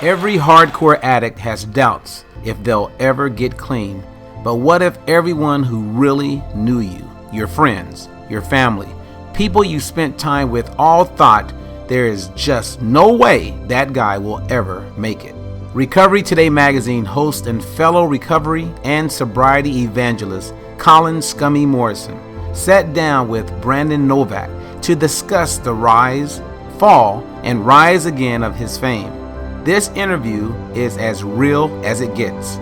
Every hardcore addict has doubts if they'll ever get clean. But what if everyone who really knew you, your friends, your family, people you spent time with all thought there is just no way that guy will ever make it? Recovery Today magazine host and fellow recovery and sobriety evangelist Colin "SCUMMY" Morrison sat down with Brandon Novac to discuss the rise, fall, and rise again of his fame. This interview is as real as it gets.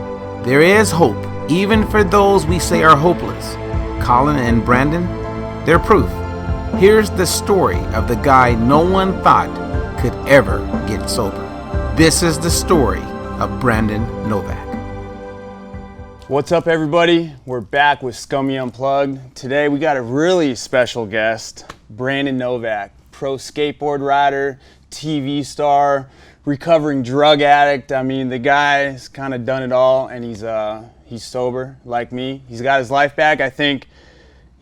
There is hope, even for those we say are hopeless. Colin and Brandon, they're proof. Here's the story of the guy no one thought could ever get sober. This is the story of Brandon Novac. What's up, everybody? We're back with SCUMMY Unplugged. Today we got a really special guest, Brandon Novac, pro skateboard rider, TV star, recovering drug addict. I mean, the guy's kind of done it all, and he's sober like me. He's got his life back. I think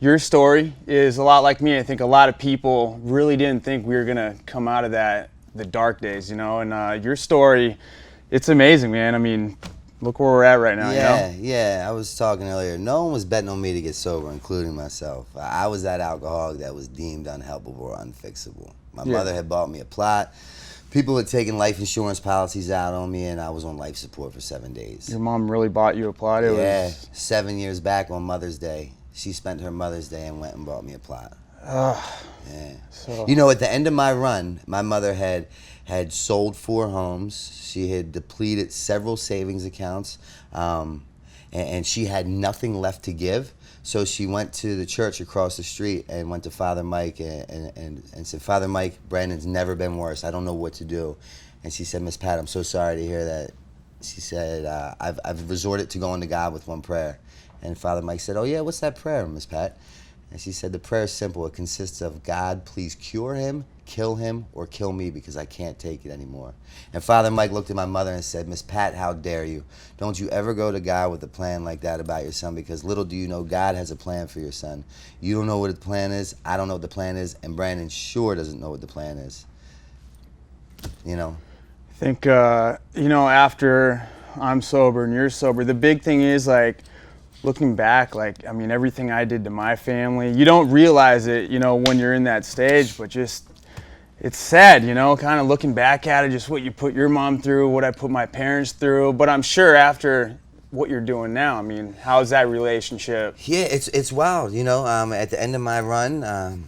your story is a lot like me. I think a lot of people really didn't think we were gonna come out of the dark days, you know. And your story, it's amazing, man. I mean, look where we're at right now. Yeah, you know? yeah. I was talking earlier. No one was betting on me to get sober, including myself. I was that alcoholic that was deemed unhelpable or unfixable. My mother had bought me a plot. People had taken life insurance policies out on me, and I was on life support for 7 days. Your mom really bought you a plot? Yeah, 7 years back on Mother's Day. She spent her Mother's Day and went and bought me a plot. Yeah. So. You know, at the end of my run, my mother had sold 4 homes. She had depleted several savings accounts, and she had nothing left to give. So she went to the church across the street and went to Father Mike and said, "Father Mike, Brandon's never been worse. I don't know what to do." And she said, "Miss Pat, I'm so sorry to hear that." She said, I've resorted to going to God with one prayer." And Father Mike said, "Oh yeah, what's that prayer, Miss Pat?" And she said, "The prayer is simple. It consists of, God, please cure him, kill him, or kill me because I can't take it anymore." And Father Mike looked at my mother and said, "Miss Pat, how dare you? Don't you ever go to God with a plan like that about your son, because little do you know God has a plan for your son. You don't know what the plan is, I don't know what the plan is, and Brandon sure doesn't know what the plan is." You know? I think, you know, after I'm sober and you're sober, the big thing is, like, looking back, like, I mean, everything I did to my family, you don't realize it, you know, when you're in that stage, but just, it's sad, you know, kind of looking back at it, just what you put your mom through, what I put my parents through. But I'm sure after what you're doing now, I mean, how's that relationship? Yeah, it's wild, you know. At the end of my run,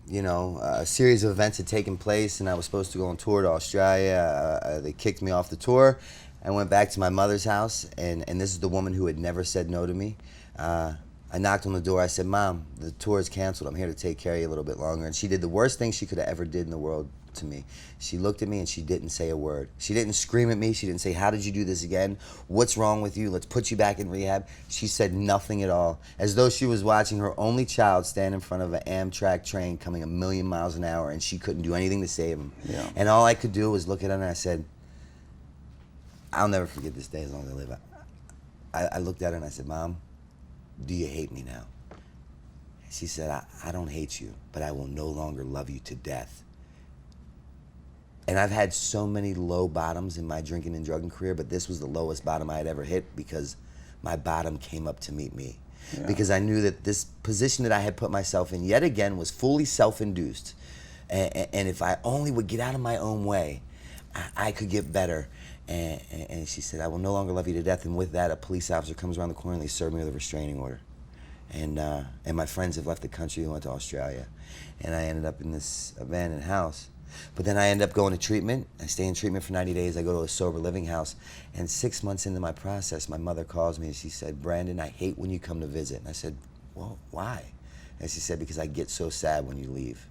you know, a series of events had taken place, and I was supposed to go on tour to Australia. They kicked me off the tour. I went back to my mother's house, and this is the woman who had never said no to me. I knocked on the door. I said, "Mom, the tour is canceled. I'm here to take care of you a little bit longer." And she did the worst thing she could have ever did in the world to me. She looked at me and she didn't say a word. She didn't scream at me. She didn't say, "How did you do this again? What's wrong with you? Let's put you back in rehab." She said nothing at all, as though she was watching her only child stand in front of an Amtrak train coming 1,000,000 miles an hour, and she couldn't do anything to save him. Yeah. And all I could do was look at her and I said, "I'll never forget this day as long as I live." I looked at her and I said, "Mom, do you hate me now?" She said, I don't hate you, but I will no longer love you to death." And I've had so many low bottoms in my drinking and drugging career, but this was the lowest bottom I had ever hit, because my bottom came up to meet me. Yeah. Because I knew that this position that I had put myself in yet again was fully self-induced. And if I only would get out of my own way, I could get better. And she said, "I will no longer love you to death." And with that, a police officer comes around the corner and they serve me with a restraining order. And my friends have left the country and went to Australia. And I ended up in this abandoned house. But then I ended up going to treatment. I stay in treatment for 90 days. I go to a sober living house. And 6 months into my process, my mother calls me and she said, "Brandon, I hate when you come to visit." And I said, "Well, why?" And she said, "Because I get so sad when you leave."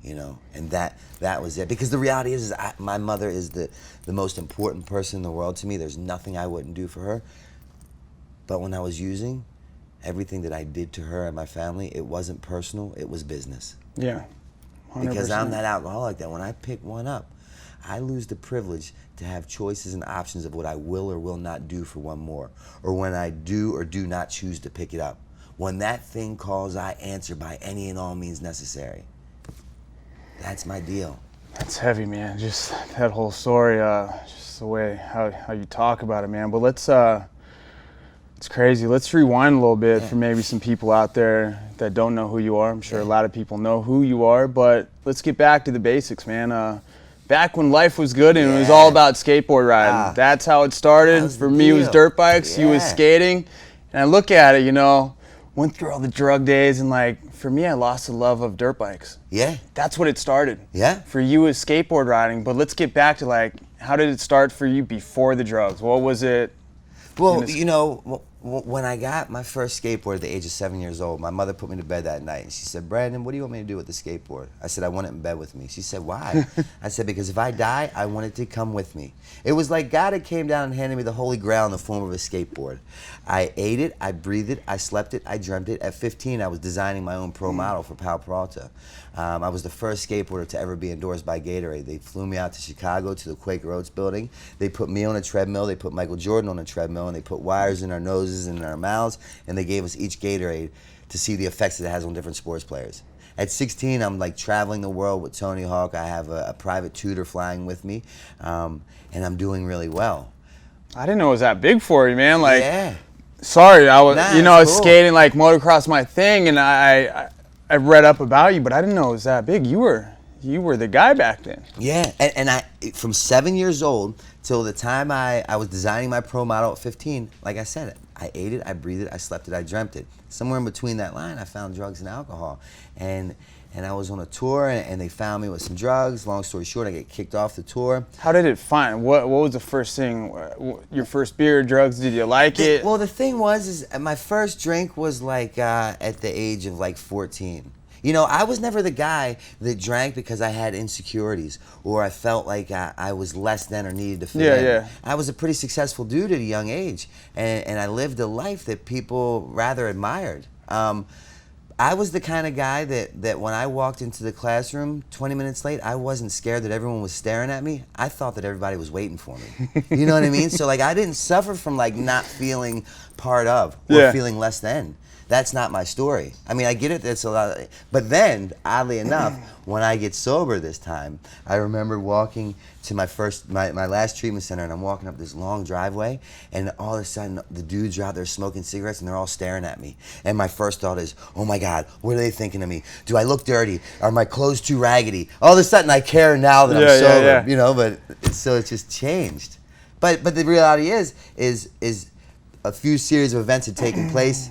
You know, and that was it. Because the reality is my mother is the most important person in the world to me. There's nothing I wouldn't do for her. But when I was using, everything that I did to her and my family, it wasn't personal, it was business. Yeah, 100%. Because I'm that alcoholic that when I pick one up, I lose the privilege to have choices and options of what I will or will not do for one more, or when I do or do not choose to pick it up. When that thing calls, I answer by any and all means necessary. That's my deal. That's heavy, man. Just that whole story, just the way how you talk about it, man. But it's crazy. Let's rewind a little bit for maybe some people out there that don't know who you are. I'm sure a lot of people know who you are, but let's get back to the basics, man. Back when life was good and it was all about skateboard riding. That's how it started. For me, it was dirt bikes. You was skating. And I look at it, you know, went through all the drug days, and like, for me, I lost the love of dirt bikes. Yeah. That's what it started. Yeah. For you is skateboard riding, but let's get back to like, how did it start for you before the drugs? What was it? Well, you know, when I got my first skateboard at the age of 7 years old, my mother put me to bed that night and she said, "Brandon, what do you want me to do with the skateboard?" I said, "I want it in bed with me." She said, "Why?" I said, "Because if I die, I want it to come with me." It was like God had came down and handed me the Holy Grail in the form of a skateboard. I ate it, I breathed it, I slept it, I dreamt it. At 15, I was designing my own pro model for Pal Peralta. I was the first skateboarder to ever be endorsed by Gatorade. They flew me out to Chicago to the Quaker Oats building. They put me on a treadmill, they put Michael Jordan on a treadmill, and they put wires in our noses and in our mouths, and they gave us each Gatorade to see the effects that it has on different sports players. At 16, I'm like traveling the world with Tony Hawk. I have a private tutor flying with me, and I'm doing really well. I didn't know it was that big for you, man. Like, Yeah. sorry, I was, Nah, you know, I was cool. skating like motocross my thing, and I read up about you, but I didn't know it was that big. You were the guy back then. Yeah, and I, from 7 years old till the time I was designing my pro model at 15, like I said, I ate it, I breathed it, I slept it, I dreamt it. Somewhere in between that line, I found drugs and alcohol. And I was on a tour, and they found me with some drugs. Long story short, I get kicked off the tour. How did it find? What was the first thing? Your first beer, drugs? Did you like it? Well, the thing was, my first drink was like at the age of like 14. You know, I was never the guy that drank because I had insecurities or I felt like I was less than or needed to fit in. Yeah. I was a pretty successful dude at a young age, and I lived a life that people rather admired. I was the kind of guy that when I walked into the classroom 20 minutes late, I wasn't scared that everyone was staring at me. I thought that everybody was waiting for me. You know what I mean? So like I didn't suffer from like not feeling part of or feeling less than. That's not my story. I mean, I get it, that's a lot but then, oddly enough, when I get sober this time, I remember walking to my last treatment center, and I'm walking up this long driveway, and all of a sudden, the dudes are out there smoking cigarettes, and they're all staring at me. And my first thought is, oh my God, what are they thinking of me? Do I look dirty? Are my clothes too raggedy? All of a sudden, I care now that I'm sober, you know, but so it's just changed. But the reality is a few series of events had taken place,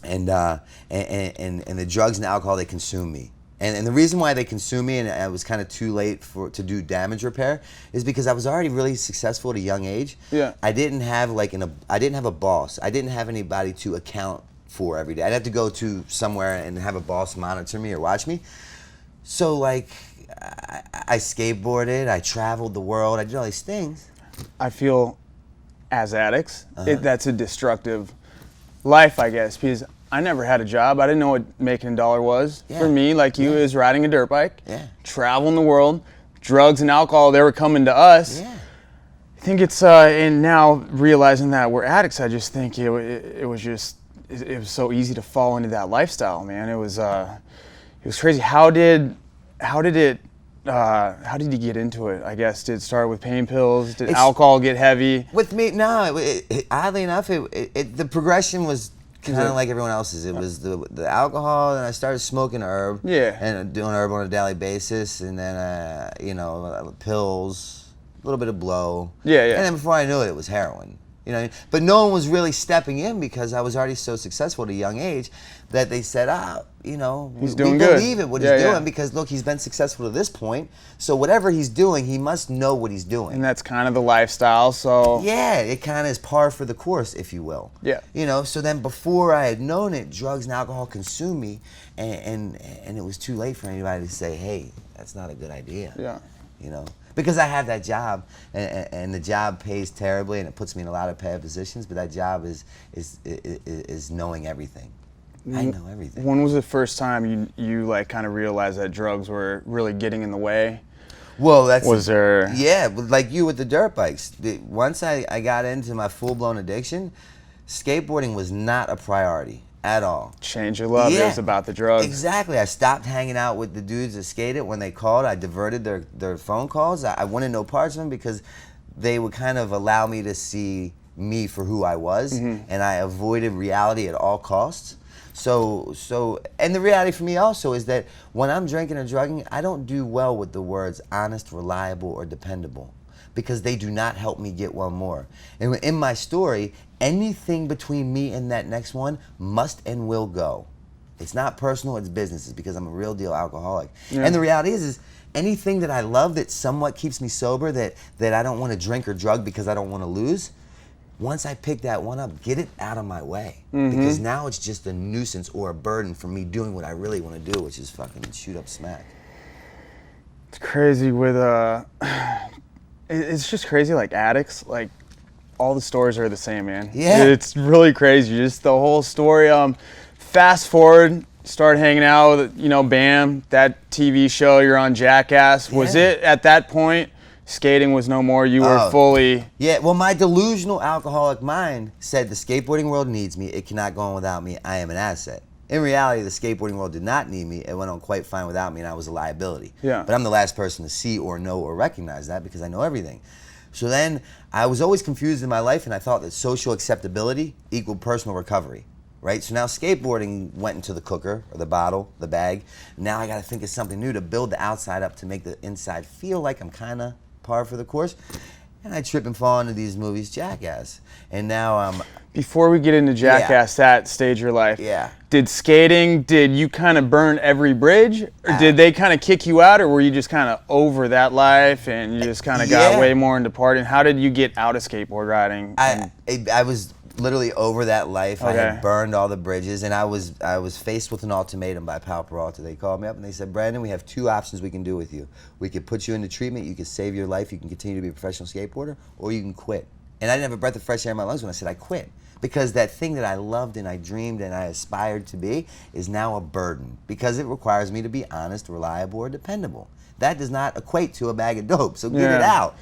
and the drugs and alcohol, they consume me. And the reason why they consume me, and I was kind of too late to do damage repair, is because I was already really successful at a young age. Yeah. I didn't have I didn't have a boss. I didn't have anybody to account for every day. I'd have to go to somewhere and have a boss monitor me or watch me. So like, I skateboarded, I traveled the world, I did all these things. I feel, as addicts, that's a destructive life, I guess, because I never had a job. I didn't know what making a dollar was. For me, like you, is riding a dirt bike, traveling the world, drugs and alcohol, they were coming to us. I think it's, and now realizing that we're addicts, I just think it was so easy to fall into that lifestyle, man. It was crazy. How did you get into it? I guess, did it start with pain pills? Did alcohol get heavy? With me, no. Oddly enough, the progression was kind of like everyone else's. It was the alcohol, and I started smoking herb. And doing herb on a daily basis, and then you know, pills, a little bit of blow. And then before I knew it, it was heroin. You know, but no one was really stepping in because I was already so successful at a young age that they said, you know, we believe it, what he's doing, because look, he's been successful to this point. So whatever he's doing, he must know what he's doing. And that's kind of the lifestyle, so. Yeah, it kind of is par for the course, if you will. You know, so then before I had known it, drugs and alcohol consumed me, and it was too late for anybody to say, hey, that's not a good idea. You know, because I have that job, and the job pays terribly, and it puts me in a lot of bad positions. But that job is knowing everything. I know everything. When was the first time you like kind of realized that drugs were really getting in the way? Well, like you with the dirt bikes. Once I got into my full-blown addiction, skateboarding was not a priority At all. Change your love. It was about the drugs. Exactly. I stopped hanging out with the dudes that skated. When they called, I diverted their phone calls. I wanted no parts of them because they would kind of allow me to see me for who I was, and I avoided reality at all costs. So, and the reality for me also is that when I'm drinking or drugging, I don't do well with the words honest, reliable, or dependable, because they do not help me get one more. And in my story, anything between me and that next one must and will go. It's not personal, it's business. It's because I'm a real deal alcoholic. Yeah. And the reality is anything that I love that somewhat keeps me sober, that I don't want to drink or drug because I don't want to lose, once I pick that one up, get it out of my way. Because now it's just a nuisance or a burden for me doing what I really want to do, which is fucking shoot up smack. It's crazy with, it's just crazy, like addicts, like all the stories are the same, man. Yeah. It's really crazy, just the whole story. Fast forward, start hanging out with, you know, BAM, that TV show, you're on Jackass. Was it at that point, skating was no more, you were fully... Yeah, well, my delusional alcoholic mind said the skateboarding world needs me, it cannot go on without me, I am an asset. In reality, the skateboarding world did not need me, it went on quite fine without me, and I was a liability. Yeah. But I'm the last person to see or know or recognize that because I know everything. So then, I was always confused in my life, and I thought that social acceptability equaled personal recovery. Right? So now skateboarding went into the cooker, or the bottle, the bag. Now I gotta think of something new to build the outside up to make the inside feel like I'm kinda par for the course. And I trip and fall into these movies, Jackass. And now Before we get into Jackass, that stage of your life, did you kind of burn every bridge? Or did they kind of kick you out, or were you just kind of over that life and you just kind of got way more into partying? How did you get out of skateboard riding? I was literally over that life. I had burned all the bridges, and I was faced with an ultimatum by Pal Peralta. They called me up and they said, Brandon, we have two options we can do with you. We could put you into treatment, you could save your life, you can continue to be a professional skateboarder, or you can quit. And I didn't have a breath of fresh air in my lungs when I said I quit. Because that thing that I loved and I dreamed and I aspired to be is now a burden. Because it requires me to be honest, reliable, or dependable. That does not equate to a bag of dope, so get it out.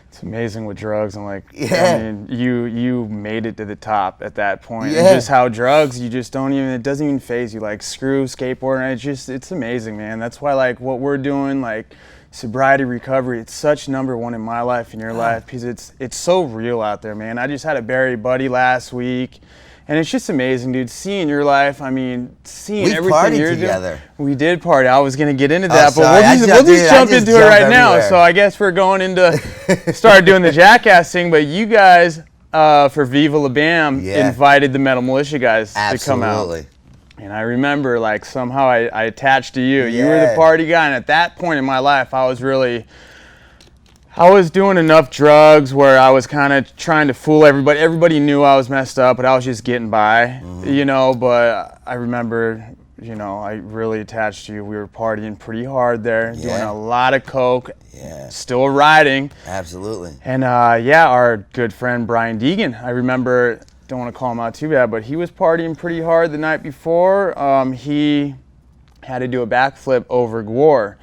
It's amazing with drugs. I'm like, I mean, you made it to the top at that point. And just how drugs, you just don't even, it doesn't even faze you. Like, screw skateboarding. It's amazing, man. That's why, like, what we're doing, like, sobriety recovery, it's such #1 in my life and your life, because it's so real out there, man. I just had a bury buddy last week, and it's just amazing, dude, seeing your life. I mean, seeing everything you're doing. We did party. I was going to get into that, but we'll just jump into it right now. So I guess we're going into, start doing the Jackass thing, but you guys, for Viva La Bam, invited the Metal Militia guys to come out. And I remember, like, somehow I attached to you. You were the party guy, and at that point in my life, I was doing enough drugs where I was kind of trying to fool everybody. Everybody knew I was messed up, but I was just getting by, you know. But I remember, you know, I really attached to you. We were partying pretty hard there, doing a lot of coke, still riding. Absolutely. And, our good friend Brian Deegan, I remember... Don't want to call him out too bad, but he was partying pretty hard the night before. He had to do a backflip over Gwar.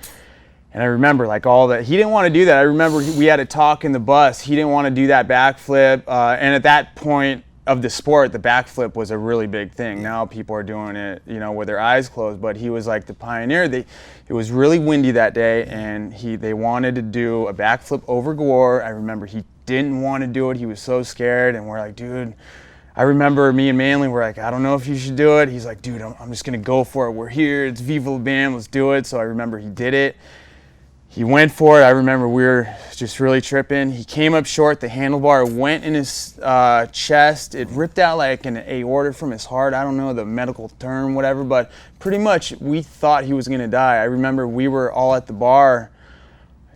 And I remember, like, all that. He didn't want to do that. I remember we had a talk in the bus. He didn't want to do that backflip. And at that point of the sport, the backflip was a really big thing. Now people are doing it, you know, with their eyes closed. But he was like the pioneer. It was really windy that day, and they wanted to do a backflip over Gwar. I remember he didn't want to do it. He was so scared. And we're like, dude... I remember me and Manley were like, I don't know if you should do it. He's like, dude, I'm just going to go for it. We're here. It's Viva La Bam. Let's do it. So I remember he did it. He went for it. I remember we were just really tripping. He came up short. The handlebar went in his chest. It ripped out like an aorta from his heart. I don't know the medical term, whatever, but pretty much we thought he was going to die. I remember we were all at the bar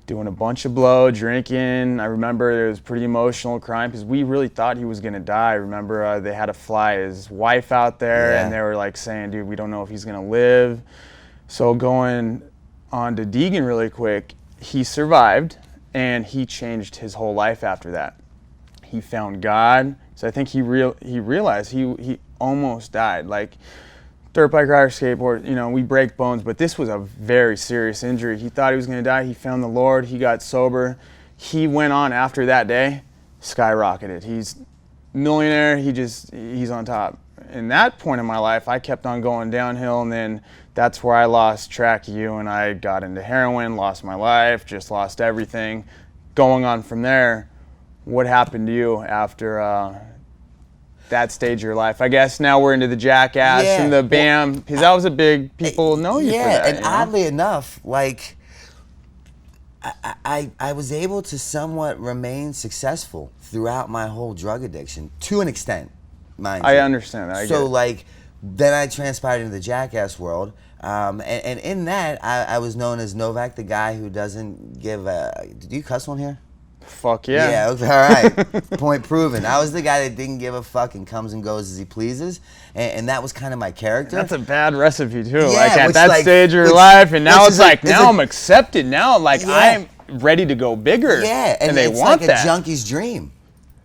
doing a bunch of blow, drinking. I remember it was pretty emotional, crying, because we really thought he was gonna die. I remember they had to fly his wife out there, and they were like saying, dude, we don't know if he's gonna live. So going on to Deegan really quick, he survived, and he changed his whole life after that. He found God. So I think he realized he almost died. Like, dirt bike rider, skateboard, you know, we break bones, but this was a very serious injury. He thought he was going to die. He found the Lord. He got sober. He went on after that day, skyrocketed. He's millionaire. He's on top. in that point in my life, I kept on going downhill, and then that's where I lost track of you, and I got into heroin, lost my life, just lost everything. Going on from there, what happened to you after that stage of your life? I guess now we're into the Jackass and the BAM, because that was a big, people know you for that. And oddly enough, like, I was able to somewhat remain successful throughout my whole drug addiction, to an extent, mind you. I understand that. So, like, then I transpired into the Jackass world, and in that, I was known as Novac, the guy who doesn't give a... Do you cuss on here? Fuck yeah. Yeah, okay, all right. Point proven. I was the guy that didn't give a fuck and comes and goes as he pleases, and that was kind of my character. That's a bad recipe too. Yeah, like at that stage of your life, and now it's like, now I'm accepted. Now, like, I'm ready to go bigger. Yeah, and they it's want like that. a junkie's dream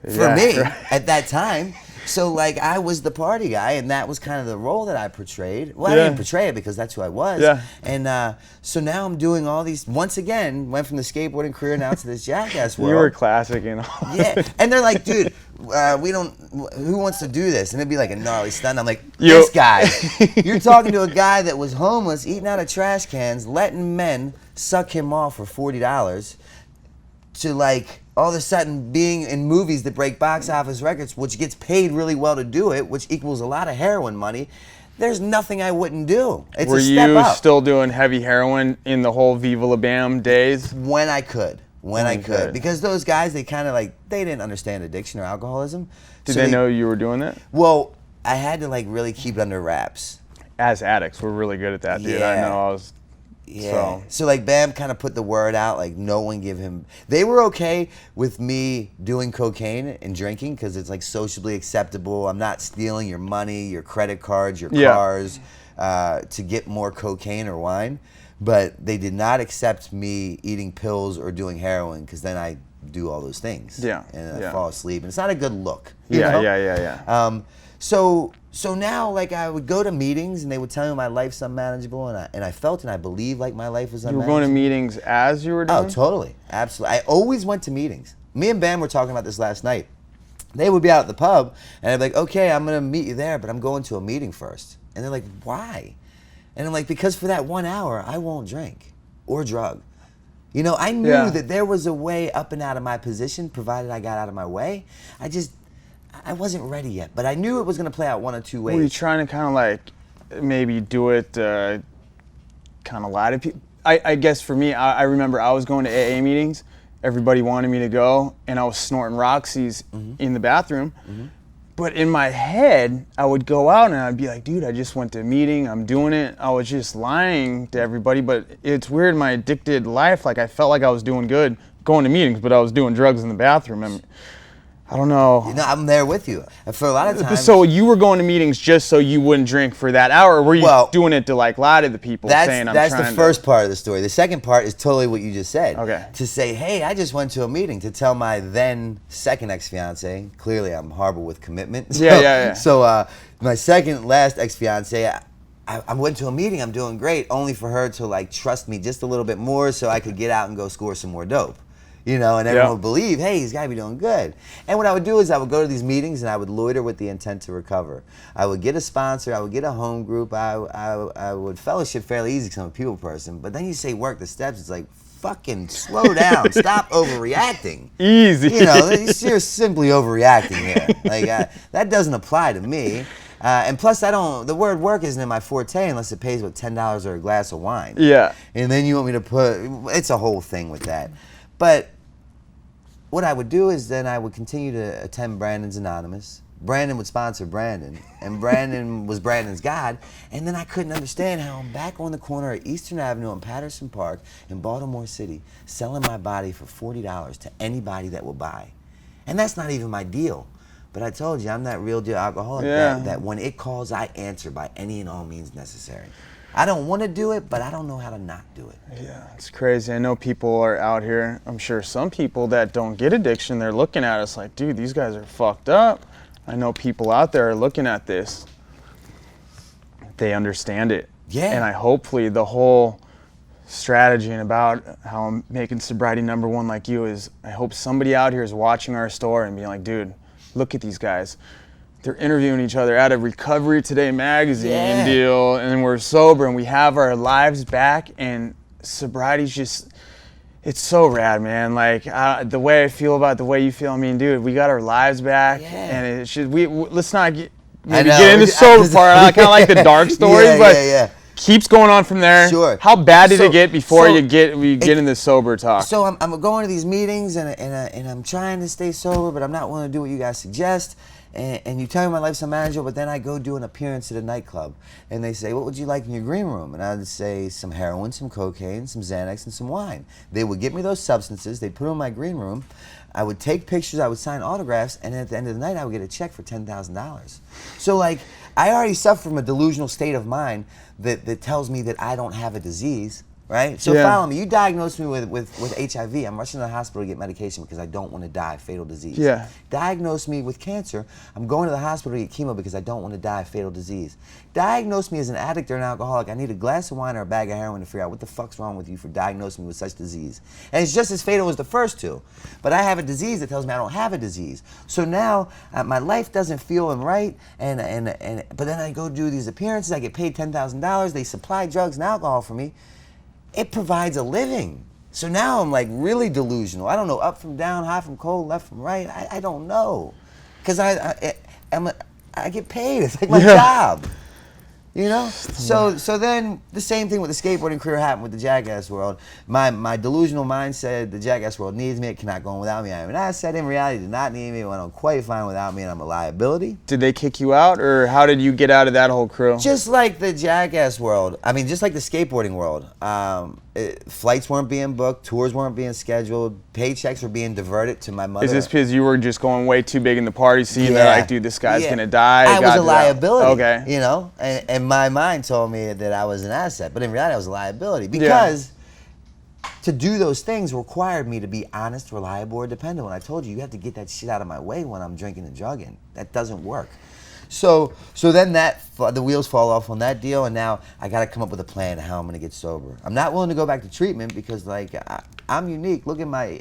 for me at that time. So, like, I was the party guy, and that was kind of the role that I portrayed. Well, I didn't portray it because that's who I was. Yeah. And so now I'm doing all these, once again, went from the skateboarding career now to this Jackass world. You were classic and all. Yeah, and they're like, dude, who wants to do this? And it'd be like a gnarly stunt. I'm like, this guy. You're talking to a guy that was homeless, eating out of trash cans, letting men suck him off for $40, to, like, all of a sudden being in movies that break box office records, which gets paid really well to do it, which equals a lot of heroin money. There's nothing I wouldn't do. It's Were a step you up. still doing heavy heroin in the whole Viva La Bam days? When I could. When I could. Because those guys, they kind of like, they didn't understand addiction or alcoholism. Did they know you were doing that? Well, I had to, like, really keep it under wraps. As addicts, we're really good at that, dude. I know. I was... Yeah. So like, BAM kind of put the word out, like, no one give him... They were okay with me doing cocaine and drinking because it's, like, sociably acceptable. I'm not stealing your money, your credit cards, your cars to get more cocaine or wine. But they did not accept me eating pills or doing heroin because then I do all those things. Yeah. And I fall asleep. And it's not a good look. You know? Yeah. So now, like, I would go to meetings and they would tell me my life's unmanageable, and I felt and I believed like my life was unmanageable. You were going to meetings as you were doing? Oh, totally. Absolutely. I always went to meetings. Me and BAM were talking about this last night. They would be out at the pub, and I'd be like, okay, I'm going to meet you there, but I'm going to a meeting first. And they're like, why? And I'm like, because for that 1 hour, I won't drink or drug. You know, I knew that there was a way up and out of my position, provided I got out of my way. I wasn't ready yet, but I knew it was going to play out one of two ways. Were you trying to kind of, like, maybe do it kind of lie to people? I guess for me, I remember I was going to AA meetings. Everybody wanted me to go, and I was snorting Roxy's in the bathroom. But in my head, I would go out and I'd be like, dude, I just went to a meeting, I'm doing it. I was just lying to everybody, but it's weird, my addicted life, like, I felt like I was doing good going to meetings, but I was doing drugs in the bathroom. I don't know. You know, I'm there with you. For a lot of times. So you were going to meetings just so you wouldn't drink for that hour, or were you doing it to, like, lie to the people saying I'm trying to? That's the first part of the story. The second part is totally what you just said. Okay. To say, hey, I just went to a meeting, to tell my then second ex-fiance, clearly I'm horrible with commitment. So my second last ex-fiance, I went to a meeting, I'm doing great, only for her to, like, trust me just a little bit more so I could get out and go score some more dope. You know, and everyone would believe, hey, he's got to be doing good. And what I would do is I would go to these meetings and I would loiter with the intent to recover. I would get a sponsor, I would get a home group, I would fellowship fairly easy because I'm a people person. But then you say work the steps, it's like, fucking slow down, stop overreacting. Easy. You know, you're simply overreacting here. Like, that doesn't apply to me. And plus, the word work isn't in my forte unless it pays with $10 or a glass of wine. Yeah. And then you want me to it's a whole thing with that. But what I would do is then I would continue to attend Brandon's Anonymous. Brandon would sponsor Brandon, and Brandon was Brandon's God. And then I couldn't understand how I'm back on the corner at Eastern Avenue in Patterson Park in Baltimore City selling my body for $40 to anybody that will buy. And that's not even my deal. But I told you, I'm that real deal alcoholic that when it calls, I answer by any and all means necessary. I don't want to do it, but I don't know how to not do it. Yeah, it's crazy. I know people are out here, I'm sure some people that don't get addiction, they're looking at us like, dude, these guys are fucked up. I know people out there are looking at this. They understand it. Yeah. And hopefully the whole strategy and about how I'm making sobriety #1 like you is, I hope somebody out here is watching our story and being like, dude, look at these guys. they're interviewing each other at a Recovery Today magazine deal, and we're sober and we have our lives back, and sobriety's just, it's so rad, man. Like the way I feel about the way you feel, I mean, dude, we got our lives back, and it should, let's not get into the sober part. I kind of like the dark stories, but keeps going on from there. Sure. How bad did it get before you get in the sober talk? So I'm going to these meetings and I'm trying to stay sober, but I'm not willing to do what you guys suggest. And you tell me my life's unmanageable, but then I go do an appearance at a nightclub, and they say, what would you like in your green room? And I would say some heroin, some cocaine, some Xanax, and some wine. They would get me those substances, they'd put them in my green room, I would take pictures, I would sign autographs, and at the end of the night, I would get a check for $10,000. So like, I already suffer from a delusional state of mind that tells me that I don't have a disease, right? So follow me. You diagnosed me with HIV. I'm rushing to the hospital to get medication because I don't want to die, fatal disease. Yeah. Diagnose me with cancer. I'm going to the hospital to get chemo because I don't want to die, fatal disease. Diagnose me as an addict or an alcoholic. I need a glass of wine or a bag of heroin to figure out what the fuck's wrong with you for diagnosing me with such disease. And it's just as fatal as the first two. But I have a disease that tells me I don't have a disease. So now my life doesn't feel right, but then I go do these appearances, I get paid $10,000, they supply drugs and alcohol for me. It provides a living. So now I'm like really delusional. I don't know, up from down, hot from cold, left from right. I don't know. Because I get paid. It's like my job. You know? So then the same thing with the skateboarding career happened with the Jackass World. My delusional mind said the Jackass World needs me, it cannot go on without me. I am an asset. In reality, it did not need me. It went on quite fine without me, and I'm a liability. Did they kick you out, or how did you get out of that whole crew? Just like the Jackass World. I mean, just like the skateboarding world. Flights weren't being booked, tours weren't being scheduled, paychecks were being diverted to my mother. Is this because you were just going way too big in the party scene that like, dude, this guy's gonna die? I was a liability. Okay. You know, and my mind told me that I was an asset, but in reality I was a liability because to do those things required me to be honest, reliable, or dependable. And I told you have to get that shit out of my way when I'm drinking and drugging. That doesn't work. So then the wheels fall off on that deal, and now I got to come up with a plan how I'm going to get sober. I'm not willing to go back to treatment because like I'm unique. Look at my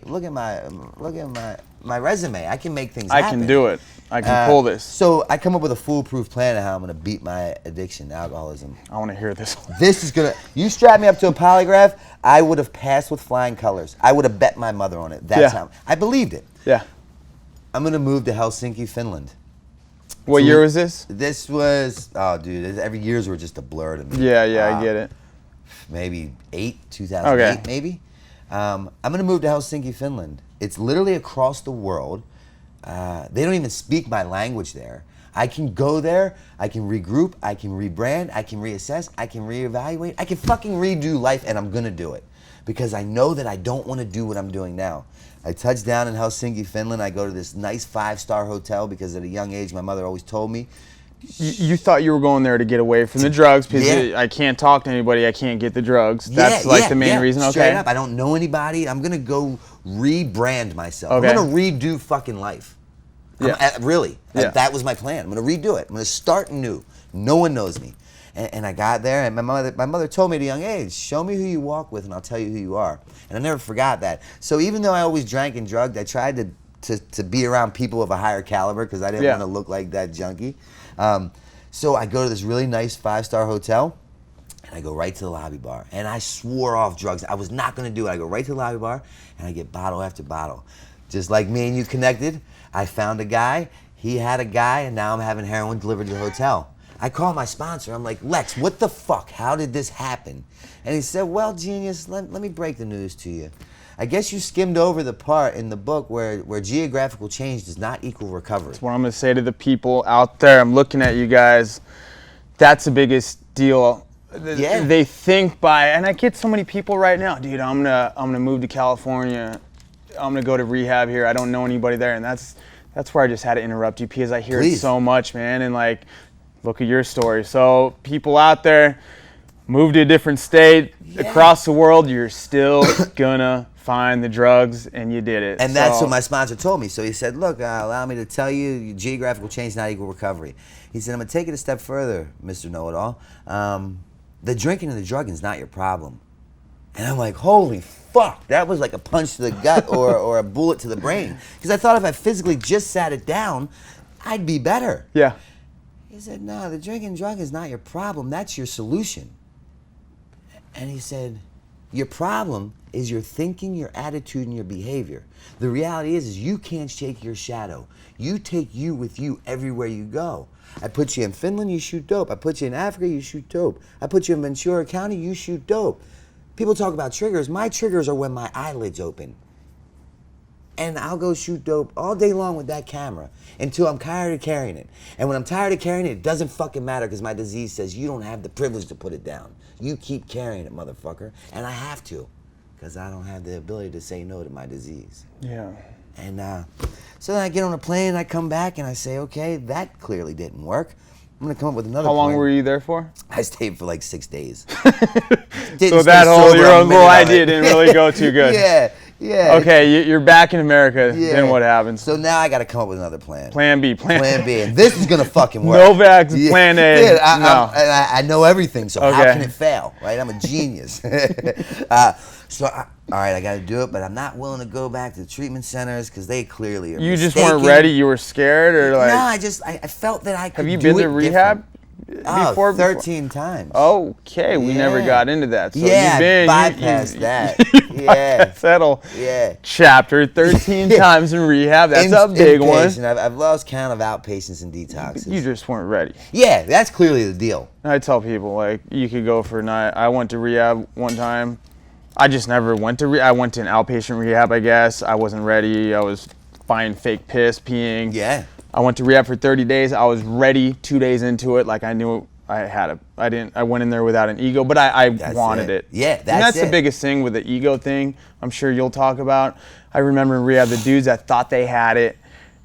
resume. I can make things happen. I can do it. I can pull this. So I come up with a foolproof plan of how I'm going to beat my addiction, alcoholism. I want to hear this one. This is gonna. You strap me up to a polygraph, I would have passed with flying colors. I would have bet my mother on it. That's how I believed it. Yeah. I'm going to move to Helsinki, Finland. What year was this? This was, oh dude, every years were just a blur to me. Yeah, I get it. Maybe 2008 maybe. I'm gonna move to Helsinki, Finland. It's literally across the world. They don't even speak my language there. I can go there, I can regroup, I can rebrand, I can reassess, I can reevaluate, I can fucking redo life, and I'm gonna do it. Because I know that I don't wanna do what I'm doing now. I touch down in Helsinki, Finland. I go to this nice 5-star hotel because at a young age, my mother always told me. You thought you were going there to get away from the drugs because I can't talk to anybody, I can't get the drugs. That's like the main reason? Straight up. I don't know anybody. I'm going to go rebrand myself. Okay. I'm going to redo fucking life. Really. That was my plan. I'm going to redo it. I'm going to start new. No one knows me. And I got there, and my mother told me at a young age, show me who you walk with and I'll tell you who you are. And I never forgot that. So even though I always drank and drugged, I tried to be around people of a higher caliber because I didn't want to look like that junkie. So I go to this really nice 5-star hotel, and I go right to the lobby bar. And I swore off drugs. I was not going to do it. I go right to the lobby bar, and I get bottle after bottle. Just like me and you connected, I found a guy, he had a guy, and now I'm having heroin delivered to the hotel. I call my sponsor. I'm like, Lex, what the fuck? How did this happen? And he said, well, genius, let me break the news to you. I guess you skimmed over the part in the book where geographical change does not equal recovery. That's what I'm going to say to the people out there. I'm looking at you guys. That's the biggest deal. They think by, and I get so many people right now, dude, I'm gonna move to California. I'm going to go to rehab here. I don't know anybody there. And that's where I just had to interrupt you because I hear it so much, man. And like, look at your story. So people out there, move to a different state, across the world, you're still gonna find the drugs, and you did it. And that's what my sponsor told me. So he said, look, allow me to tell you, geographical change is not equal recovery. He said, I'm gonna take it a step further, Mr. Know-It-All. The drinking and the drugging is not your problem. And I'm like, holy fuck, that was like a punch to the gut or a bullet to the brain. Because I thought if I physically just sat it down, I'd be better. Yeah. He said, no, the drinking drunk is not your problem. That's your solution. And he said, your problem is your thinking, your attitude, and your behavior. The reality is you can't shake your shadow. You take you with you everywhere you go. I put you in Finland, you shoot dope. I put you in Africa, you shoot dope. I put you in Ventura County, you shoot dope. People talk about triggers. My triggers are when my eyelids open. And I'll go shoot dope all day long with that camera until I'm tired of carrying it. And when I'm tired of carrying it, it doesn't fucking matter because my disease says you don't have the privilege to put it down. You keep carrying it, motherfucker. And I have to because I don't have the ability to say no to my disease. Yeah. And so then I get on a plane, I come back, and I say, okay, that clearly didn't work. I'm going to come up with another How long plan. were you there for? I stayed for like 6 days. So that whole, your own little idea didn't really go too good. Yeah. Okay, you're back in America, Yeah. then what happens? So now I got to come up with another plan. Plan B. Plan B. And this is going to fucking work. Novac's plan A. Yeah, No. I know everything, so how Okay. can it fail, right? I'm a genius. All right, I got to do it, but I'm not willing to go back to the treatment centers because they clearly are You just mistaken. weren't ready? You were scared? Or like? No, I felt that I could Have you do been it to rehab? Oh, Before? 13 times. Okay, we never Yeah. got into that. So Yeah, you've been, bypassed that. you Yeah. bypassed that whole Yeah. chapter 13 times in rehab. That's a big one. Inpatient. I've lost count of outpatients and detoxes. You just weren't ready. Yeah, that's clearly the deal. I tell people, like, you could go for a night. I went to rehab one time. I just never went to rehab. I went to an outpatient rehab, I guess. I wasn't ready. I was buying fake piss, peeing. Yeah. I went to rehab for 30 days. I was ready 2 days into it. Like, I knew I went in there without an ego, but I wanted it. Yeah, And that's the it. biggest thing with the ego thing. I'm sure you'll talk about. I remember in rehab, the dudes that thought they had it,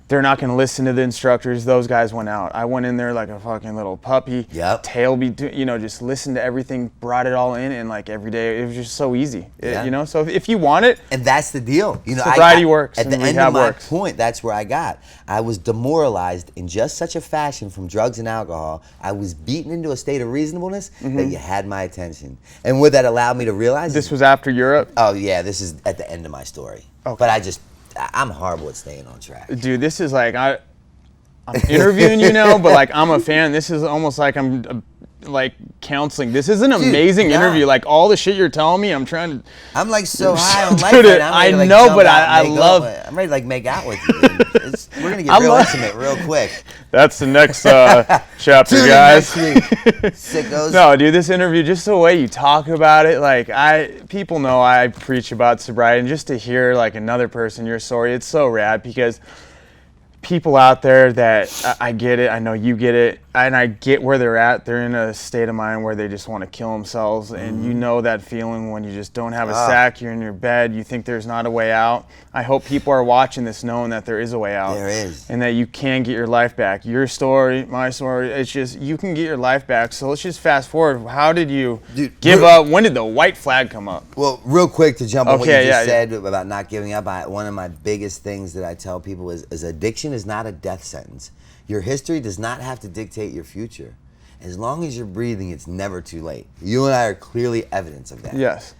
they're not going to listen to the instructors. Those guys went out. I went in there like a fucking little puppy. Yep. Just listened to everything, brought it all in, and like every day, it was just so easy. Yeah. So if you want it, And that's the deal. sobriety works At the and end rehab of my works. point, that's where I got. I was demoralized in just such a fashion from drugs and alcohol. I was beaten into a state of reasonableness that you had my attention. And what that allowed me to realize this is, was after Europe. oh yeah, this is at the end of my story. Okay. But I'm horrible at staying on track. Dude, this is like I'm interviewing you now, but like I'm a fan. This is almost like I'm like counseling. This is an amazing yeah. interview. Like all the shit you're telling me, I'm trying to. I'm like so high on Dude, life right now. I'm ready to, I like, know, jump but out and I make love- up. I'm ready to like make out with you. Dude. We're gonna get real intimate real quick. That's the next chapter, Tune in guys. next week. Sickos. No, dude, this interview, just the way you talk about it, like people know I preach about sobriety, and just to hear like another person, your story, it's so rad because people out there that I get it, I know you get it, and I get where they're at. They're in a state of mind where they just want to kill themselves, and you know that feeling when you just don't have a sack, you're in your bed, you think there's not a way out. I hope people are watching this knowing that there is a way out. There is. And that you can get your life back. Your story, my story, it's just, you can get your life back. So let's just fast forward. How did you give up? When did the white flag come up? Well, real quick to jump on what you Okay, just yeah, said about not giving up. One of my biggest things that I tell people is addiction is not a death sentence. Your history does not have to dictate your future. As long as you're breathing, it's never too late. You and I are clearly evidence of that. Yes.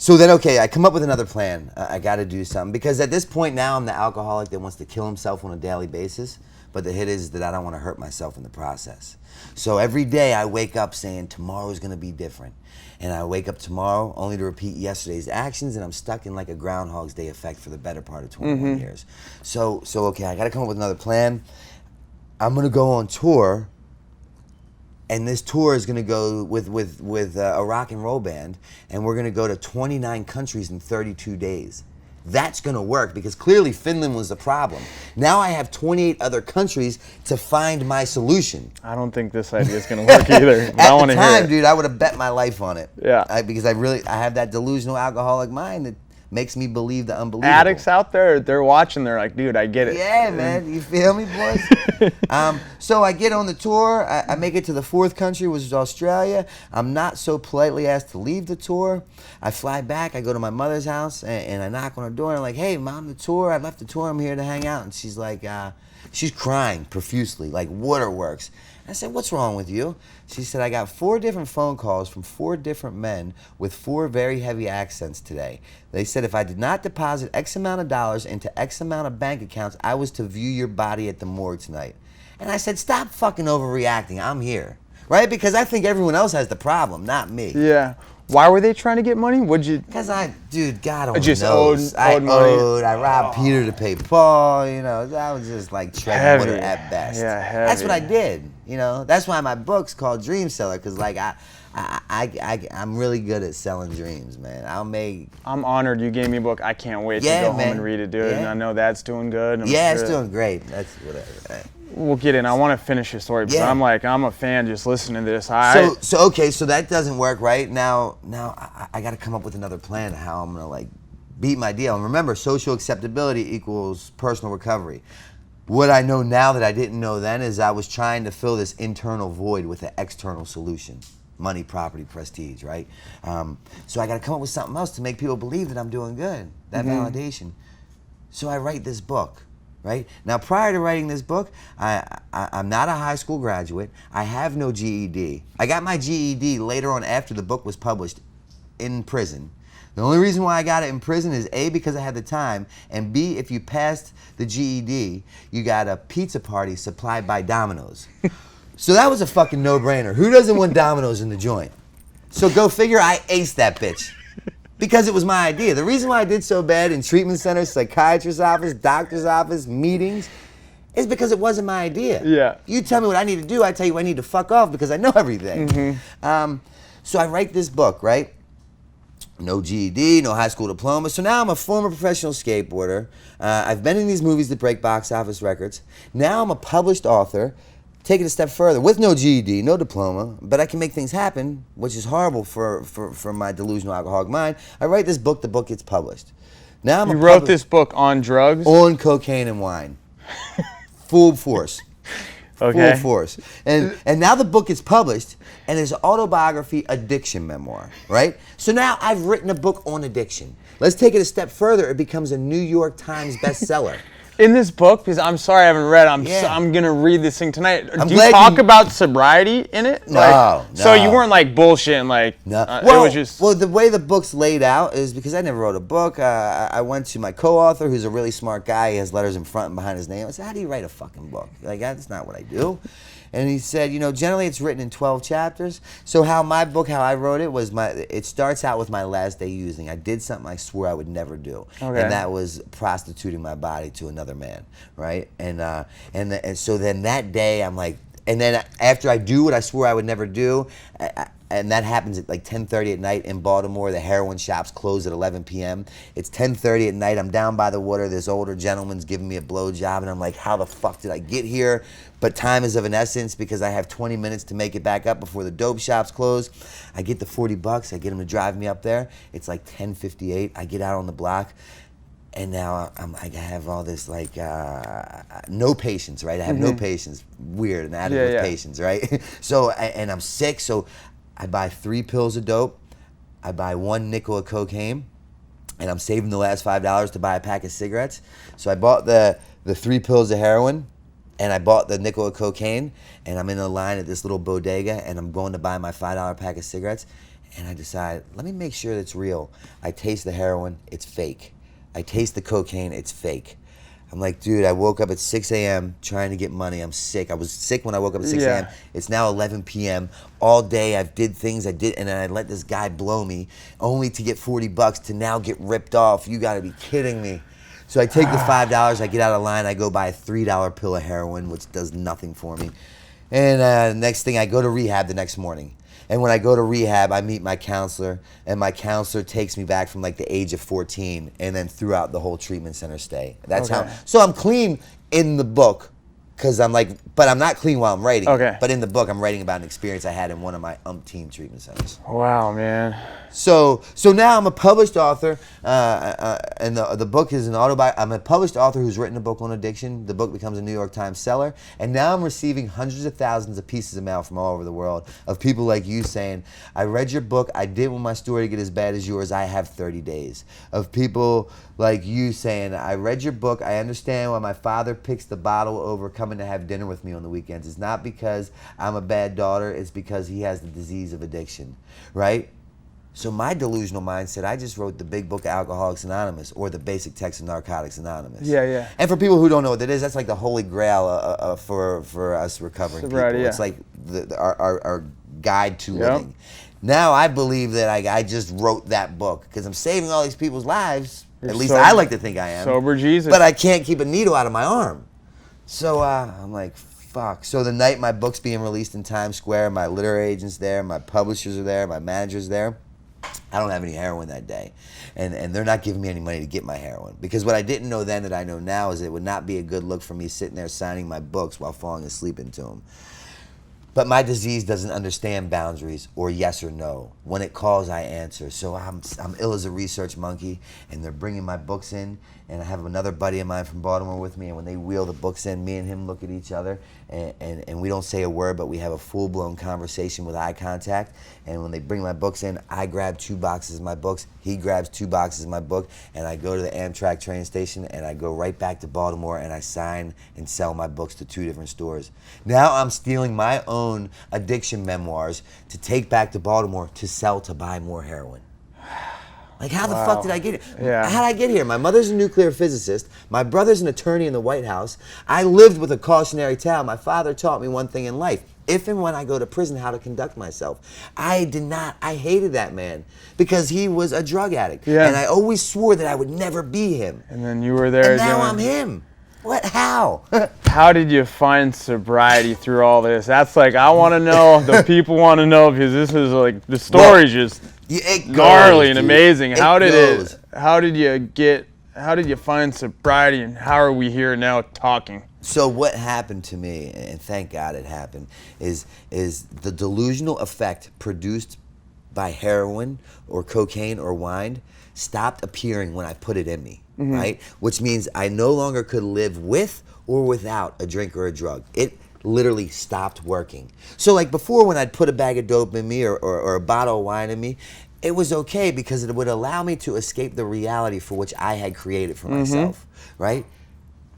So then, okay, I come up with another plan. I got to do something because at this point now I'm the alcoholic that wants to kill himself on a daily basis. But the hit is that I don't want to hurt myself in the process. So every day I wake up saying tomorrow's going to be different. And I wake up tomorrow only to repeat yesterday's actions, and I'm stuck in like a Groundhog's Day effect for the better part of 21 years. So okay, I got to come up with another plan. I'm going to go on tour, and this tour is going to go with a rock and roll band, and we're going to go to 29 countries in 32 days. That's going to work because clearly Finland was the problem. Now I have 28 other countries to find my solution. I don't think this idea is going to work either. But I At want the to hear time, it. dude, I would have bet my life on it. Yeah. Because I have that delusional alcoholic mind that makes me believe the unbelievable. Addicts out there, they're watching. They're like, dude, I get it. Yeah, man. You feel me, boys? So I get on the tour. I make it to the fourth country, which is Australia. I'm not so politely asked to leave the tour. I fly back. I go to my mother's house, and I knock on her door. And I'm like, hey, Mom, the tour. I left the tour. I'm here to hang out. And she's like, she's crying profusely, like waterworks. I said, what's wrong with you? She said, I got 4 different phone calls from 4 different men with 4 very heavy accents today. They said if I did not deposit X amount of dollars into X amount of bank accounts, I was to view your body at the morgue tonight. And I said, stop fucking overreacting. I'm here. Right? Because I think everyone else has the problem, not me. Yeah. Why were they trying to get money? Would you? Because dude, God only just knows. owed money. I robbed Peter to pay Paul, you know. I was just like treading water at best. Yeah, heavy. That's what I did, you know. That's why my book's called Dream Seller, because like I'm really good at selling dreams, man. I'm honored you gave me a book. I can't wait to go home and read it, dude. Yeah. And I know that's doing good. It's doing great. That's whatever. Right? We'll get in. I want to finish your story because I'm a fan just listening to this. So that doesn't work, right? Now I got to come up with another plan how I'm gonna like beat my deal. And remember, social acceptability equals personal recovery. What I know now that I didn't know then is I was trying to fill this internal void with an external solution. Money, property, prestige, right? So I got to come up with something else to make people believe that I'm doing good, that validation. So I write this book, right? Now, prior to writing this book, I'm not a high school graduate. I have no GED. I got my GED later on after the book was published in prison. The only reason why I got it in prison is A, because I had the time, and B, if you passed the GED, you got a pizza party supplied by Domino's. So that was a fucking no-brainer. Who doesn't want Domino's in the joint? So go figure, I aced that bitch. Because it was my idea. The reason why I did so bad in treatment centers, psychiatrist's office, doctor's office, meetings, is because it wasn't my idea. Yeah. You tell me what I need to do, I tell you I need to fuck off because I know everything. So I write this book, right? No GED, no high school diploma. So now I'm a former professional skateboarder. I've been in these movies that break box office records. Now I'm a published author. Take it a step further, with no GED, no diploma, but I can make things happen, which is horrible for my delusional alcoholic mind. I write this book, the book gets published. Now You wrote this book on drugs? On cocaine and wine. Full force. Okay. Full force. And now the book is published, and it's an autobiography addiction memoir, right? So now I've written a book on addiction. Let's take it a step further. It becomes a New York Times bestseller. In this book, because I'm sorry I haven't read it, I'm going to read this thing tonight. Do you talk about sobriety in it? No, no. So you weren't like bullshitting, like, no. It was just... Well, the way the book's laid out is because I never wrote a book. I went to my co-author, who's a really smart guy. He has letters in front and behind his name. I said, how do you write a fucking book? Like, that's not what I do. And he said, you know, generally it's written in 12 chapters. So how my book, how I wrote it, was it starts out with my last day using. I did something I swore I would never do. Okay. And that was prostituting my body to another man, right? And so then that day I'm like, and then after I do what I swore I would never do, and that happens at like 10:30 at night in Baltimore. The heroin shops close at 11 p.m. It's 10:30 at night. I'm down by the water. This older gentleman's giving me a blowjob, and I'm like, how the fuck did I get here? But time is of an essence because I have 20 minutes to make it back up before the dope shops close. I get the $40. I get him to drive me up there. It's like 10:58. I get out on the block. And now I have all this like no patience, right? I have no patience, weird, and added with patience, right? So and I'm sick, so I buy 3 pills of dope, I buy 1 nickel of cocaine, and I'm saving the last $5 to buy a pack of cigarettes. So I bought the 3 pills of heroin, and I bought the nickel of cocaine, and I'm in a line at this little bodega, and I'm going to buy my $5 pack of cigarettes, and I decide, let me make sure it's real. I taste the heroin, it's fake. I taste the cocaine, it's fake. I'm like, dude, I woke up at 6 a.m. trying to get money. I'm sick. I was sick when I woke up at 6 a.m. It's now 11 p.m. All day I did things I did, and then I let this guy blow me only to get $40 to now get ripped off. You gotta be kidding me. So I take the $5, I get out of line, I go buy a $3 pill of heroin, which does nothing for me. And next thing, I go to rehab the next morning. And when I go to rehab, I meet my counselor, and my counselor takes me back from like the age of 14 and then throughout the whole treatment center stay. That's how, so I'm clean in the book, because I'm like, but I'm not clean while I'm writing. Okay. But in the book, I'm writing about an experience I had in one of my umpteen treatment centers. Wow, man. So now I'm a published author, and the book is an autobiography. I'm a published author who's written a book on addiction. The book becomes a New York Times seller, and now I'm receiving hundreds of thousands of pieces of mail from all over the world of people like you saying, I read your book, I didn't want my story to get as bad as yours, I have 30 days. Of people like you saying, I read your book, I understand why my father picks the bottle over coming coming to have dinner with me on the weekends. It's not because I'm a bad daughter. It's because he has the disease of addiction, right? So my delusional mindset, I just wrote the big book of Alcoholics Anonymous, or the basic text of Narcotics Anonymous. Yeah, yeah. And for people who don't know what that is, that's like the holy grail for us recovering Sobriety, people. yeah. It's like our guide to living. Now I believe that I just wrote that book because I'm saving all these people's lives. At least I like to think I am. Sober Jesus. But I can't keep a needle out of my arm. So I'm like, fuck. So the night my book's being released in Times Square, my literary agent's there, my publishers are there, my manager's there. I don't have any heroin that day. And they're not giving me any money to get my heroin. Because what I didn't know then that I know now is it would not be a good look for me sitting there signing my books while falling asleep into them. But my disease doesn't understand boundaries or yes or no. When it calls, I answer. So I'm ill as a research monkey, and they're bringing my books in, and I have another buddy of mine from Baltimore with me, and when they wheel the books in, me and him look at each other, and we don't say a word, but we have a full-blown conversation with eye contact. And when they bring my books in, I grab 2 boxes of my books, he grabs 2 boxes of my book, and I go to the Amtrak train station, and I go right back to Baltimore, and I sign and sell my books to 2 different stores. Now I'm stealing my own addiction memoirs to take back to Baltimore to sell to buy more heroin. Like, how the fuck did I get here? Yeah. How did I get here? My mother's a nuclear physicist. My brother's an attorney in the White House. I lived with a cautionary tale. My father taught me one thing in life. If and when I go to prison, how to conduct myself. I hated that man because he was a drug addict. Yeah. And I always swore that I would never be him. And then you were there. And now I'm him. What? How? How did you find sobriety through all this? That's like, I want to know. The people want to know, because this is like, the story's just gnarly and amazing. How did you find sobriety, and how are we here now talking? So what happened to me, and thank God it happened, is the delusional effect produced by heroin or cocaine or wine stopped appearing when I put it in me, right? Which means I no longer could live with or without a drink or a drug. It literally stopped working. So like before, when I'd put a bag of dope in me or a bottle of wine in me, it was okay because it would allow me to escape the reality for which I had created for myself, right?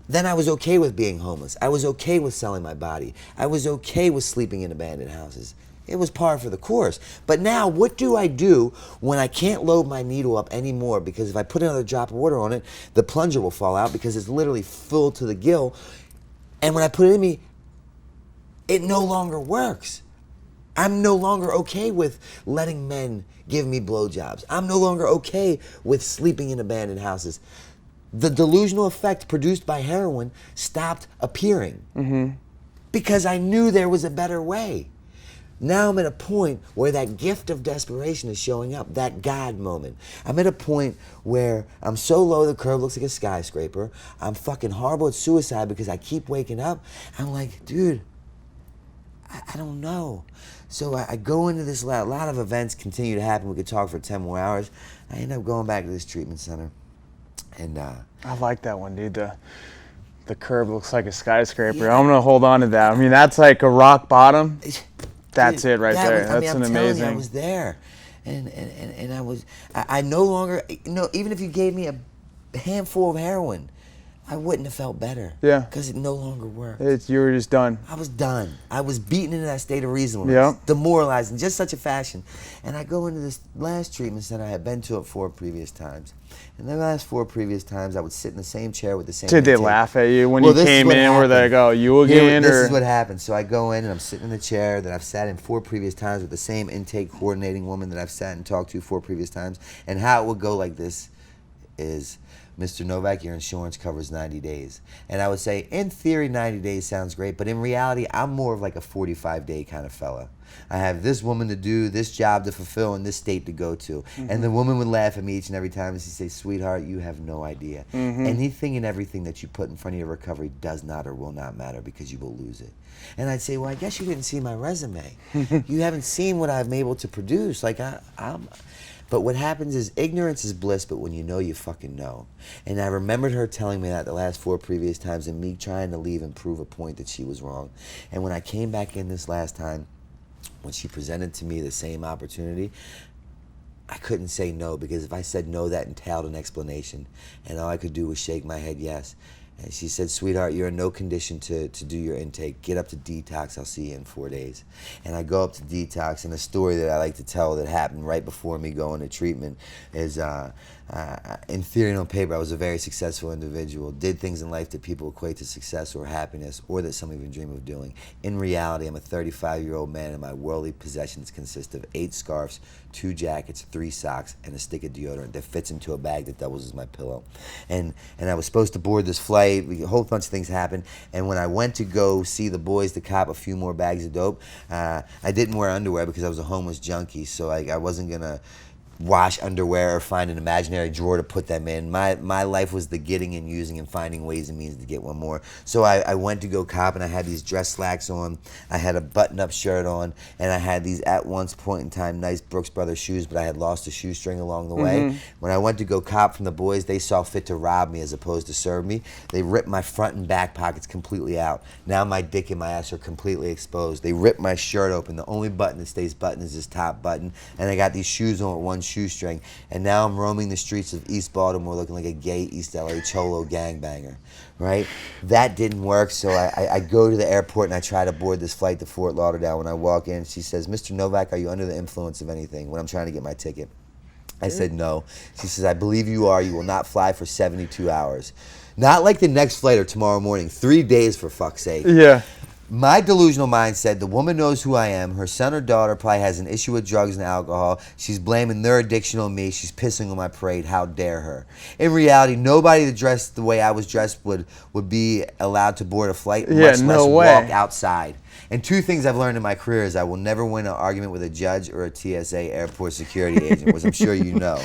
Then I was okay with being homeless. I was okay with selling my body. I was okay with sleeping in abandoned houses. It was par for the course. But now, what do I do when I can't load my needle up anymore? Because if I put another drop of water on it, the plunger will fall out because it's literally full to the gill. And when I put it in me, it no longer works. I'm no longer okay with letting men give me blowjobs. I'm no longer okay with sleeping in abandoned houses. The delusional effect produced by heroin stopped appearing because I knew there was a better way. Now I'm at a point where that gift of desperation is showing up, that God moment. I'm at a point where I'm so low the curve looks like a skyscraper. I'm fucking horrible at suicide because I keep waking up. I'm like, dude, I don't know. So I go into this, a lot of events continue to happen. We could talk for 10 more hours. I end up going back to this treatment center. And I like that one, dude. The curve looks like a skyscraper. I'm gonna hold on to that. I mean, that's like a rock bottom. That's it right there. That's an amazing. I was there, and I no longer, even if you gave me a handful of heroin, I wouldn't have felt better. Yeah. Because it no longer worked. You were just done. I was done. I was beaten into that state of reasonableness. Demoralized in just such a fashion. And I go into this last treatment center. I had been to it 4 previous times. And the last 4 previous times, I would sit in the same chair with the same Did they intake. laugh at you when you came in? Were they like, oh, you again? This is what happened. So I go in and I'm sitting in the chair that I've sat in 4 previous times with the same intake coordinating woman that I've sat and talked to 4 previous times. And how it would go like this is, Mr. Novac, your insurance covers 90 days. And I would say, in theory, 90 days sounds great, but in reality, I'm more of like a 45-day kind of fella. I have this woman to do, this job to fulfill, and this state to go to. And the woman would laugh at me each and every time and she'd say, sweetheart, you have no idea. Anything and everything that you put in front of your recovery does not or will not matter because you will lose it. And I'd say, well, I guess you didn't see my resume. You haven't seen what I'm able to produce. Like, But what happens is ignorance is bliss, but when you know, you fucking know. And I remembered her telling me that the last 4 previous times and me trying to leave and prove a point that she was wrong. And when I came back in this last time, when she presented to me the same opportunity, I couldn't say no, because if I said no, that entailed an explanation. And all I could do was shake my head yes. And she said, sweetheart, you're in no condition to do your intake. Get up to detox. I'll see you in 4 days. And I go up to detox, and a story that I like to tell that happened right before me going to treatment is, in theory and on paper, I was a very successful individual, did things in life that people equate to success or happiness, or that some even dream of doing. In reality, I'm a 35-year-old man, and my worldly possessions consist of 8 scarves, 2 jackets, 3 socks, and a stick of deodorant that fits into a bag that doubles as my pillow. And I was supposed to board this flight. A whole bunch of things happened. And when I went to go see the boys to cop a few more bags of dope, I didn't wear underwear because I was a homeless junkie. So I wasn't going to wash underwear or find an imaginary drawer to put them in. My life was the getting and using and finding ways and means to get one more. So I went to go cop, and I had these dress slacks on, I had a button-up shirt on, and I had these at once point in time nice Brooks Brothers shoes, but I had lost a shoestring along the way. When I went to go cop from the boys, they saw fit to rob me as opposed to serve me. They ripped my front and back pockets completely out. Now my dick and my ass are completely exposed. They ripped my shirt open. The only button that stays buttoned is this top button, and I got these shoes on with one shoestring, and now I'm roaming the streets of East Baltimore looking like a gay East LA Cholo gangbanger, right? That didn't work, so I go to the airport and I try to board this flight to Fort Lauderdale. When I walk in, she says, Mr. Novac, are you under the influence of anything? When I'm trying to get my ticket. I said no. She says, I believe you are. You will not fly for 72 hours. Not like the next flight or tomorrow morning. 3 days, for fuck's sake. Yeah. My delusional mind said, the woman knows who I am. Her son or daughter probably has an issue with drugs and alcohol. She's blaming their addiction on me. She's pissing on my parade. How dare her? In reality, nobody that dressed the way I was dressed would be allowed to board a flight, much less walk outside. And 2 things I've learned in my career is I will never win an argument with a judge or a TSA airport security agent, which I'm sure you know.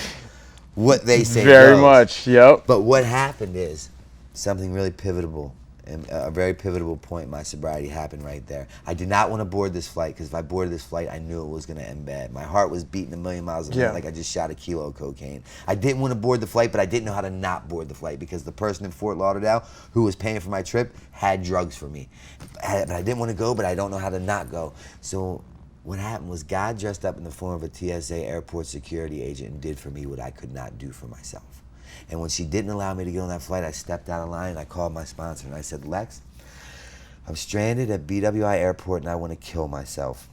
What they say Very goes. much, yep. But what happened is something really pivotal. And a very pivotal point in my sobriety happened right there. I did not want to board this flight because if I boarded this flight, I knew it was going to end bad. My heart was beating a million miles a minute like I just shot a kilo of cocaine. I didn't want to board the flight, but I didn't know how to not board the flight because the person in Fort Lauderdale who was paying for my trip had drugs for me. But I didn't want to go, but I don't know how to not go. So what happened was God dressed up in the form of a TSA airport security agent and did for me what I could not do for myself. And when she didn't allow me to get on that flight, I stepped out of line and I called my sponsor and I said, Lex, I'm stranded at BWI Airport and I want to kill myself.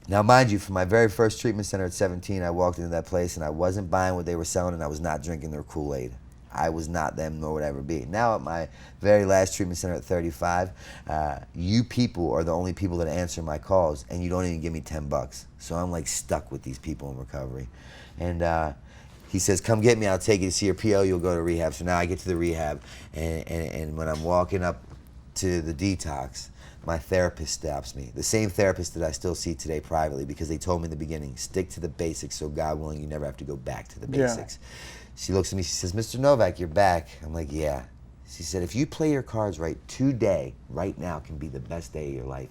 Now, mind you, from my very first treatment center at 17, I walked into that place and I wasn't buying what they were selling and I was not drinking their Kool-Aid. I was not them, nor would I ever be. Now at my very last treatment center at 35, you people are the only people that answer my calls and you don't even give me $10. So I'm like stuck with these people in recovery. And he says, come get me, I'll take you to see your PO, you'll go to rehab. So now I get to the rehab, and when I'm walking up to the detox, my therapist stops me. The same therapist that I still see today privately, because they told me in the beginning, stick to the basics, so God willing, you never have to go back to the basics. She looks at me, she says, Mr. Novac, you're back. I'm like, yeah. She said, if you play your cards right, today, right now, can be the best day of your life.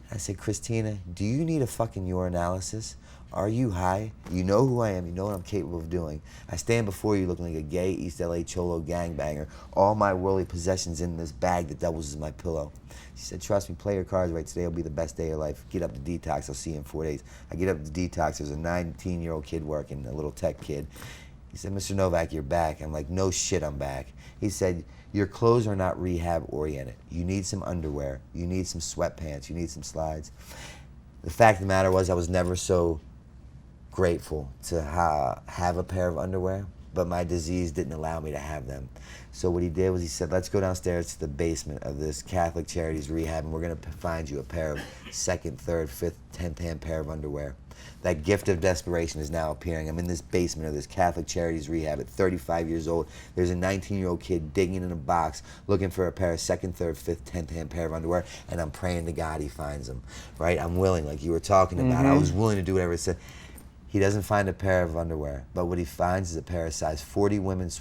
And I said, Christina, do you need a fucking urinalysis? Are you high? You know who I am. You know what I'm capable of doing. I stand before you looking like a gay East LA Cholo gangbanger. All my worldly possessions in this bag that doubles as my pillow. She said, trust me, play your cards right. Today will be the best day of your life. Get up to detox. I'll see you in 4 days. I get up to detox. There's a 19-year-old kid working, a little tech kid. He said, Mr. Novac, you're back. I'm like, no shit, I'm back. He said, your clothes are not rehab oriented. You need some underwear. You need some sweatpants. You need some slides. The fact of the matter was I was never so grateful to have a pair of underwear, but my disease didn't allow me to have them. So what he did was he said, let's go downstairs to the basement of this Catholic Charities rehab and we're going to find you a pair of 2nd, 3rd, 5th, 10th hand pair of underwear. That gift of desperation is now appearing. I'm in this basement of this Catholic Charities rehab at 35 years old. There's a 19-year-old kid digging in a box looking for a pair of 2nd, 3rd, 5th, 10th hand pair of underwear, and I'm praying to God he finds them, right? I'm willing, like you were talking about. I was willing to do whatever it said. He doesn't find a pair of underwear, but what he finds is a pair of size 40 women's